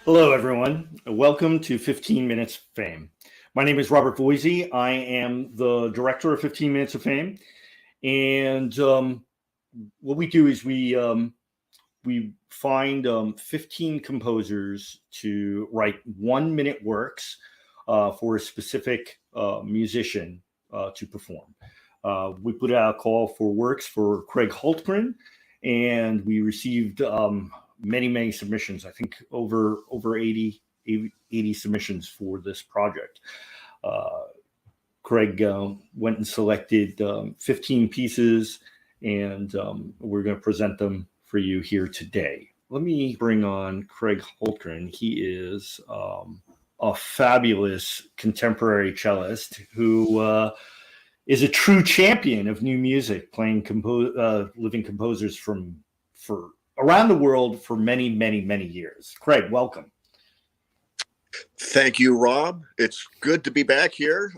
Hello, everyone. Welcome to 15 Minutes of Fame. My name is Robert Voisey. I am the director of 15 Minutes of Fame. And what we do is we find 15 composers to write 1-minute works for a specific musician to perform. We put out a call for works for Craig Hultgren, and we received many submissions. I think over 80 submissions for this project. Craig went and selected 15 pieces, and we're going to present them for you here today. Let me bring on Craig Hultgren. He is a fabulous contemporary cellist who is a true champion of new music, playing living composers for around the world for many years. Craig, welcome. Thank you, Rob. It's good to be back here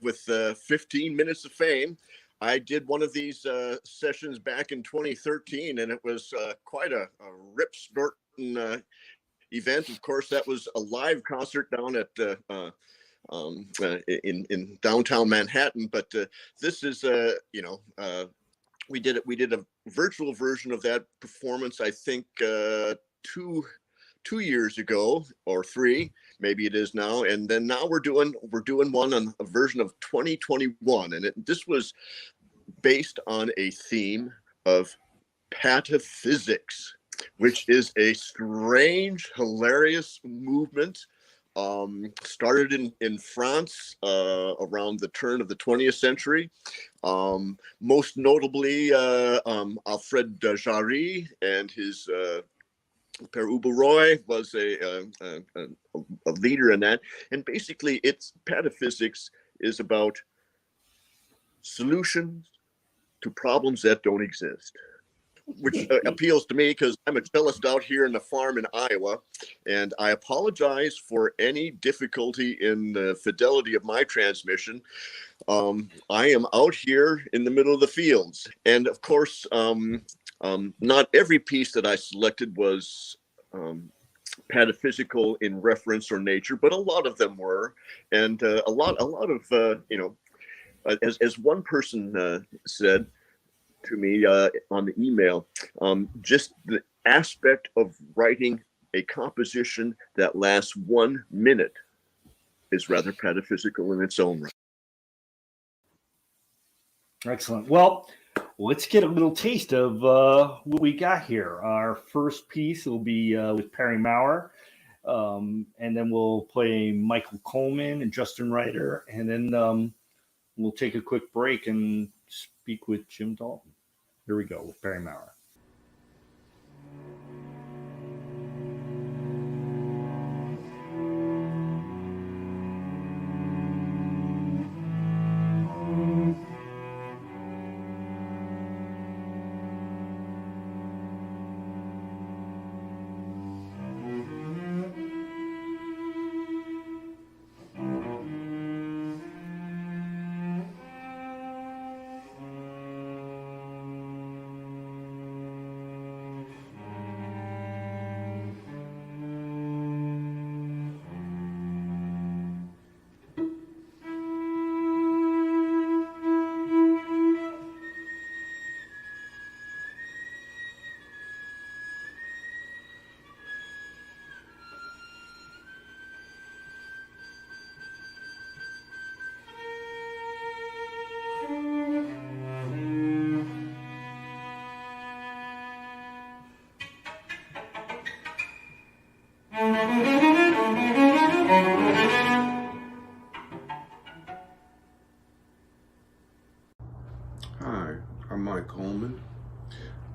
with 15 Minutes of Fame. I did one of these sessions back in 2013, and it was quite a rip-snorting event. Of course, that was a live concert down at in downtown Manhattan. But this is, we did a virtual version of that performance. I think 2 years ago or 3, maybe it is now, and then now we're doing one on a version of 2021, and this was based on a theme of pataphysics, which is a strange, hilarious movement. Started in France around the turn of the 20th century. Most notably, Alfred Jarry and his Per Uberoy was a leader in that. And basically, pataphysics is about solutions to problems that don't exist, which appeals to me because I'm a cellist out here in the farm in Iowa, and I apologize for any difficulty in the fidelity of my transmission. I am out here in the middle of the fields, and of course, not every piece that I selected was pataphysical in reference or nature, but a lot of them were, and a lot of as one person said to me on the email, just the aspect of writing a composition that lasts 1 minute is rather pataphysical in its own right. Excellent. Well, let's get a little taste of what we got here. Our first piece will be with Peri and then we'll play Michael Coleman and Justin Ryder, and then we'll take a quick break and speak with Jim Dalton. Here we go with Peri Maurer. Hi, I'm Mike Coleman.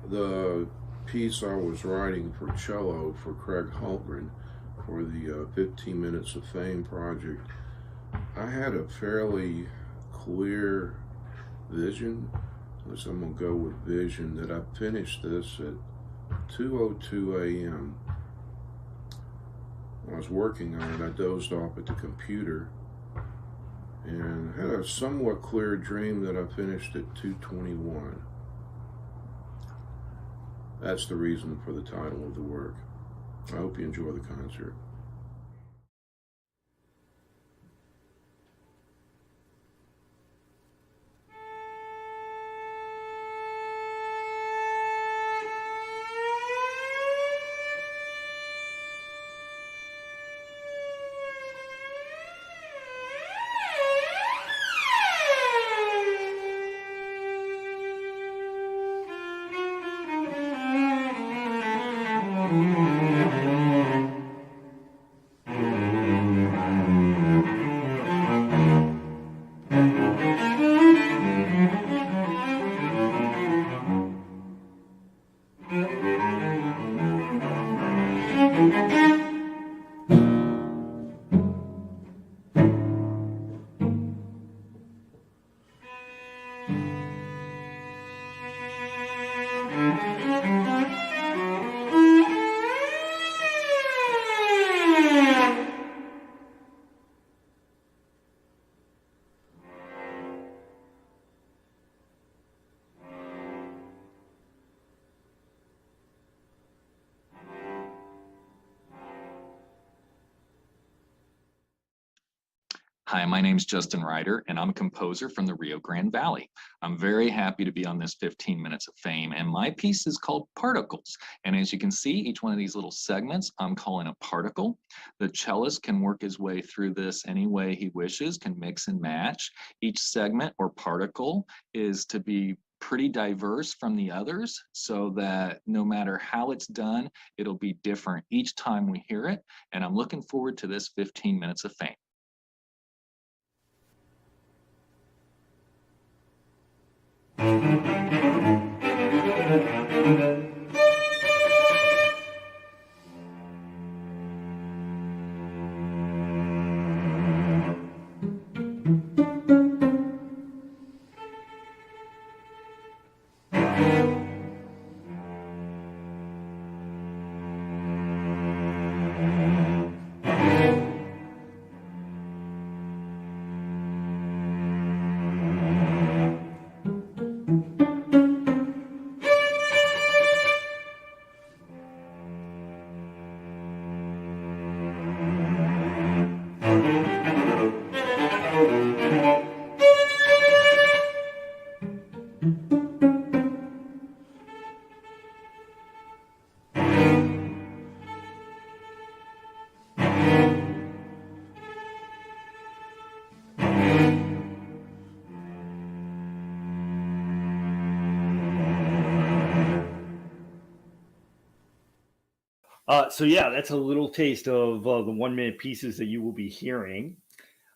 The piece I was writing for cello for Craig Hultgren for the 15 Minutes of Fame project, I had a fairly clear vision, so I'm going to go with vision, that I finished this at 2:02 a.m. When I was working on it, I dozed off at the computer and had a somewhat clear dream that I finished at 2:21. That's the reason for the title of the work. I hope you enjoy the concert. Hi, my name's Justin Ryder, and I'm a composer from the Rio Grande Valley. I'm very happy to be on this 15 Minutes of Fame, and my piece is called Particles. And as you can see, each one of these little segments, I'm calling a particle. The cellist can work his way through this any way he wishes, can mix and match. Each segment or particle is to be pretty diverse from the others so that no matter how it's done, it'll be different each time we hear it. And I'm looking forward to this 15 Minutes of Fame. So yeah, that's a little taste of the 1 minute pieces that you will be hearing.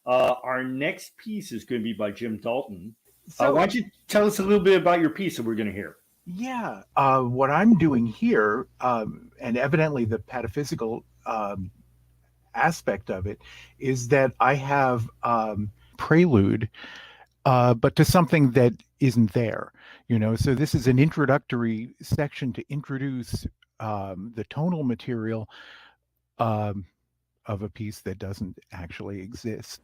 Our next piece is going to be by Jim Dalton. So, why don't you tell us a little bit about your piece that we're going to hear? yeah, what I'm doing here, and evidently the pataphysical aspect of it, is that I have prelude, but to something that isn't there, So this is an introductory section to introduce the tonal material of a piece that doesn't actually exist.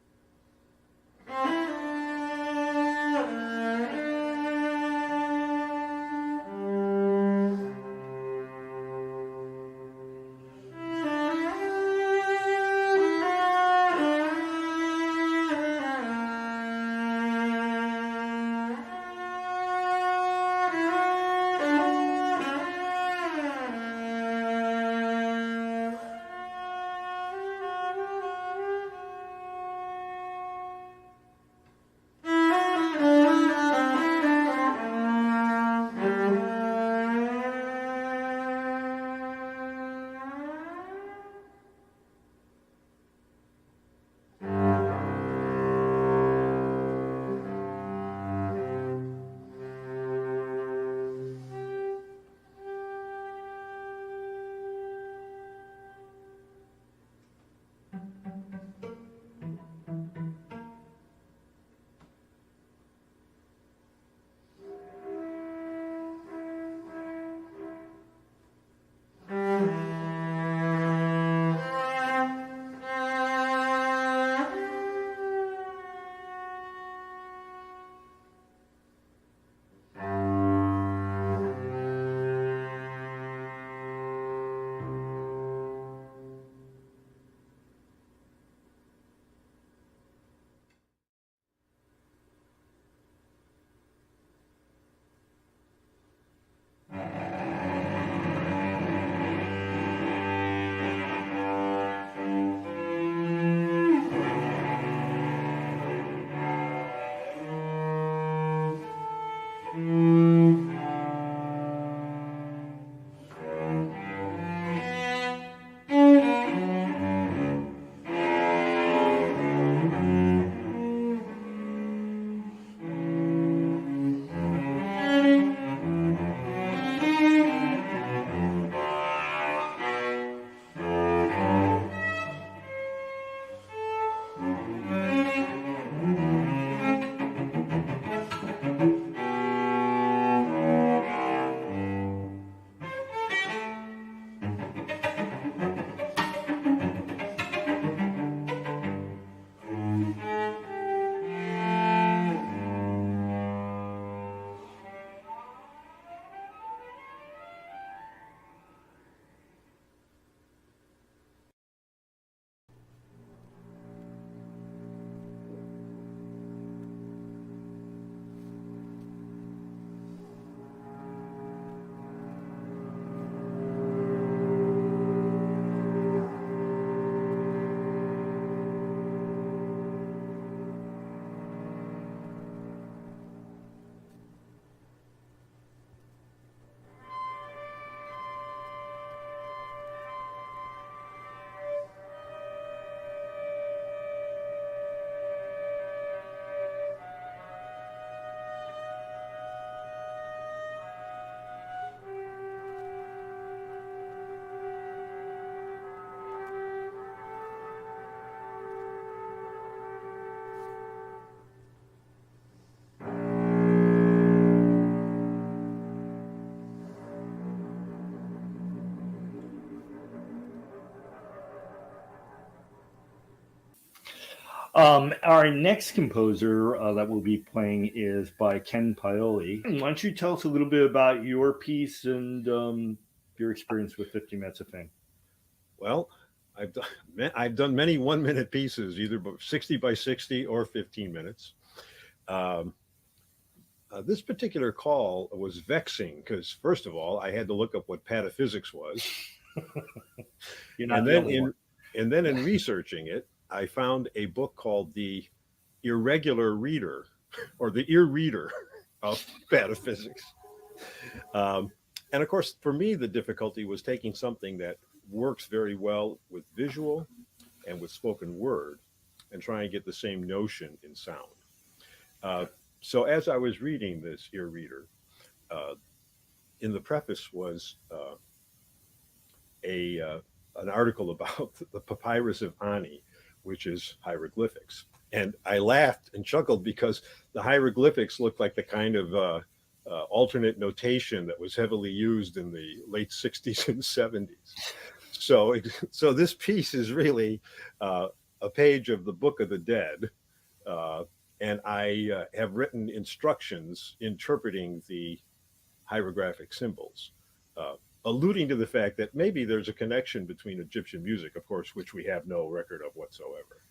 Our next composer that we'll be playing is by Ken Paoli. Why don't you tell us a little bit about your piece and your experience with 15 Minutes of Fame? Well, I've done many 1-minute pieces, either 60 by 60 or 15 minutes. This particular call was vexing because, first of all, I had to look up what pataphysics was. And then in researching it, I found a book called The Irregular Reader, or The Ear Reader of Pataphysics. And of course, for me, the difficulty was taking something that works very well with visual and with spoken word and trying to get the same notion in sound. So as I was reading this Ear Reader, in the preface was an article about the papyrus of Aine, which is hieroglyphics. And I laughed and chuckled because the hieroglyphics looked like the kind of alternate notation that was heavily used in the late 60s and 70s. So this piece is really a page of the Book of the Dead. And I have written instructions interpreting the hieroglyphic symbols, alluding to the fact that maybe there's a connection between Egyptian music, of course, which we have no record of whatsoever.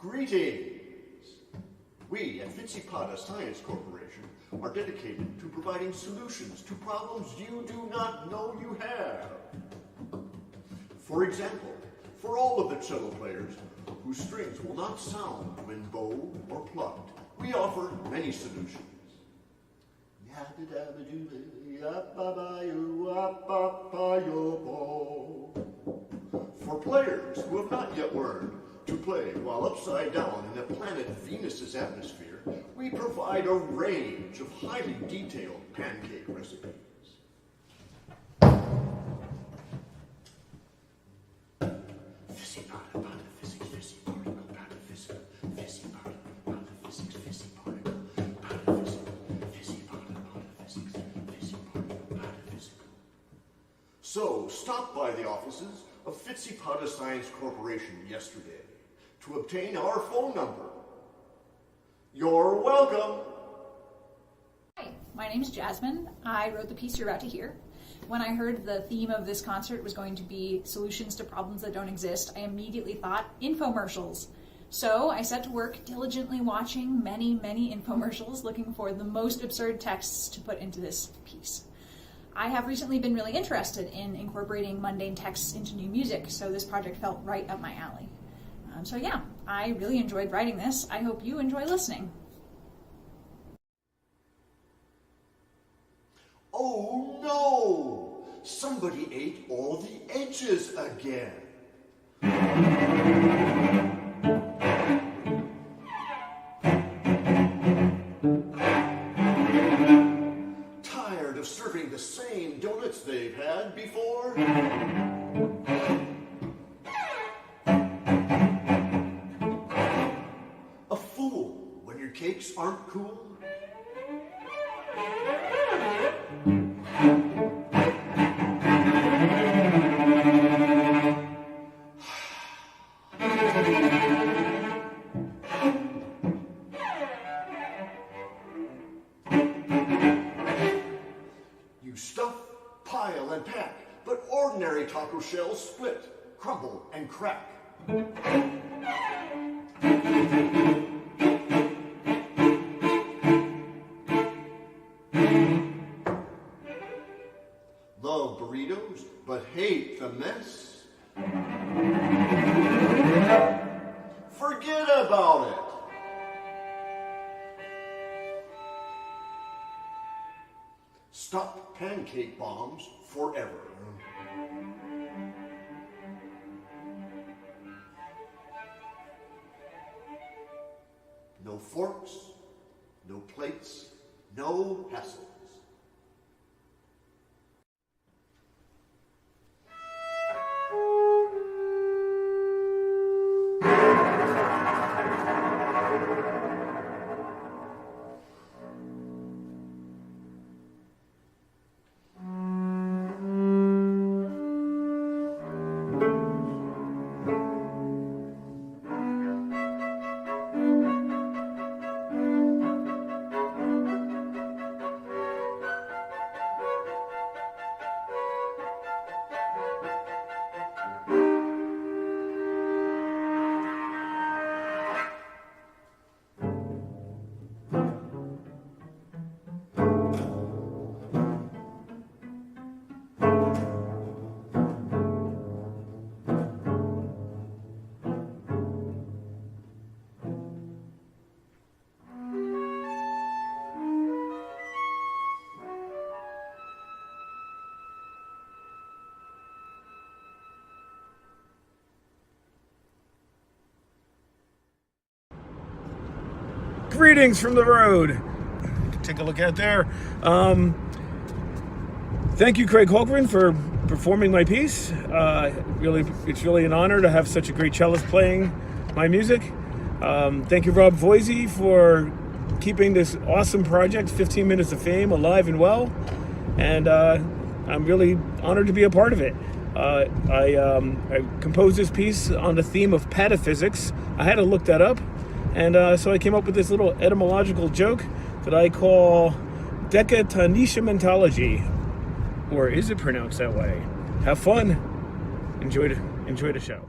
Greetings! We at Fitzipata Science Corporation are dedicated to providing solutions to problems you do not know you have. For example, for all of the cello players whose strings will not sound when bowed or plucked, we offer many solutions. For players who have not yet learned to play while upside down in the planet Venus's atmosphere, we provide a range of highly detailed pancake recipes. So, stop by the offices of Fitzipata Science Corporation yesterday to obtain our phone number. You're welcome. My name's Jasmine. I wrote the piece you're about to hear. When I heard the theme of this concert was going to be solutions to problems that don't exist, I immediately thought infomercials. So I set to work diligently watching many infomercials, looking for the most absurd texts to put into this piece. I have recently been really interested in incorporating mundane texts into new music, so this project felt right up my alley. So yeah, I really enjoyed writing this. I hope you enjoy listening. Oh no! Somebody ate all the edges again. Tired of serving the same donuts they've had before? A fool when your cakes aren't cool? You stuff, pile, and pack, but ordinary taco shells split, crumble, and crack. Love burritos, but hate the mess. Forget about it. Stop pancake bombs forever. No forks, no plates, no hassles. Greetings from the road. Take a look out there. Thank you, Craig Hultgren, for performing my piece. It's really an honor to have such a great cellist playing my music. Thank you, Rob Voisey, for keeping this awesome project, 15 Minutes of Fame, alive and well. And I'm really honored to be a part of it. I composed this piece on the theme of pataphysics. I had to look that up. And so I came up with this little etymological joke that I call decatanishamentology. Or is it pronounced that way? Have fun. Enjoy the show.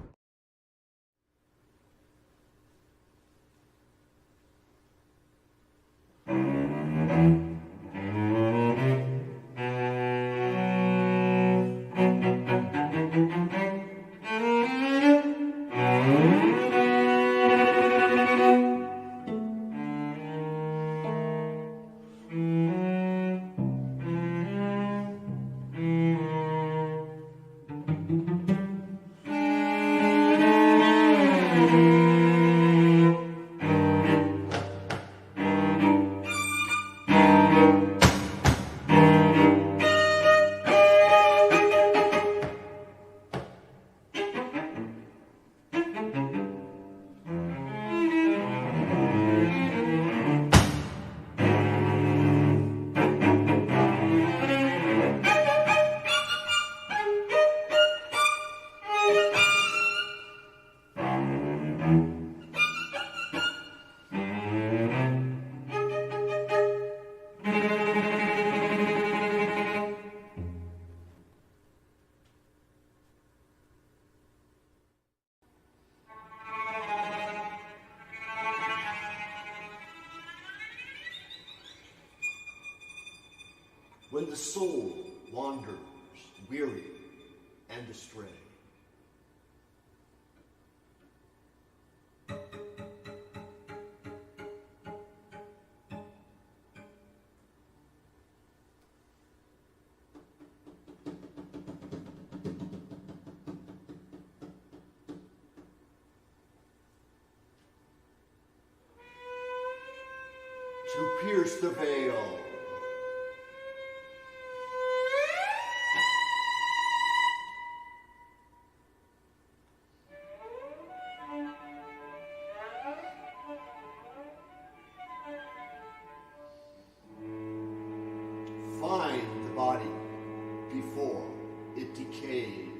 when the soul wanders, weary and astray. To pierce the veil. Find the body before it decays.